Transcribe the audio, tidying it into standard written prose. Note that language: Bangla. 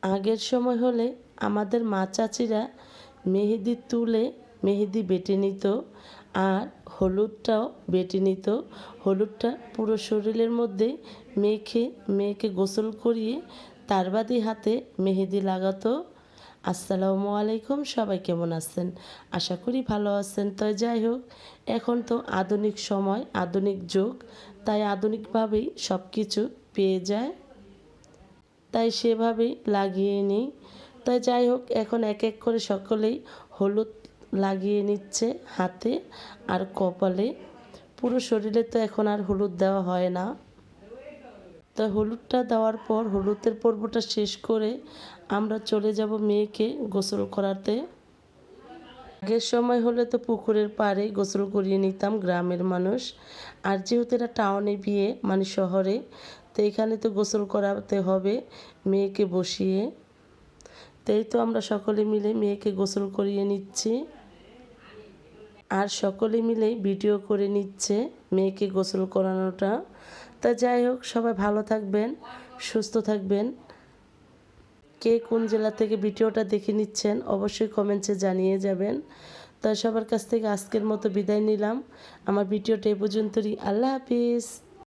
আগের সময় হলে আমাদের মা চাচিরা মেহেদি তুলে মেহেদি বেটে নিত আর হলুদটাও বেটে নিত। হলুদটা পুরো শরীরের মধ্যে মেখে মেয়েকে গোসল করিয়ে তার বাদে হাতে মেহেদি লাগাতো। আসসালামু আলাইকুম, সবাই কেমন আছেন? আশা করি ভালো আছেন। তো যাই হোক, এখন তো আধুনিক সময়, আধুনিক যুগ, তাই আধুনিকভাবেই সব কিছু পেয়ে যায়, তাই সেভাবেই লাগিয়ে নিই। তাই যাই হোক, এখন এক এক করে সকলেই হলুদ লাগিয়ে নিচ্ছে হাতে আর কপালে। পুরো শরীরে তো এখন আর হলুদ দেওয়া হয় না। তো হলুদটা দেওয়ার পর হলুদের পর্বটা শেষ করে আমরা চলে যাব মেয়েকে গোসল করাতে। আগের সময় হলে তো পুকুরের পাড়ে গোসল করিয়ে নিতাম গ্রামের মানুষ। আর যেহেতু এটা টাউনে বিয়ে, মানে শহরে, তো এখানে তো গোসল করাতে হবে মেয়েকে বসিয়ে। তাই তো আমরা সকলে মিলে মেয়েকে গোসল করিয়ে নিচ্ছি আর সকলে মিলে ভিডিও করে নিচ্ছে মেয়েকে গোসল করানোটা। তা যাই হোক, সবাই ভালো থাকবেন, সুস্থ থাকবেন। কে কোন জেলা থেকে ভিডিওটা দেখে নিচ্ছেন অবশ্যই কমেন্টসে জানিয়ে যাবেন। তাই সবার কাছ থেকে আজকের মতো বিদায় নিলাম। আমার ভিডিওটা এ পর্যন্তই। আল্লাহ হাফিজ।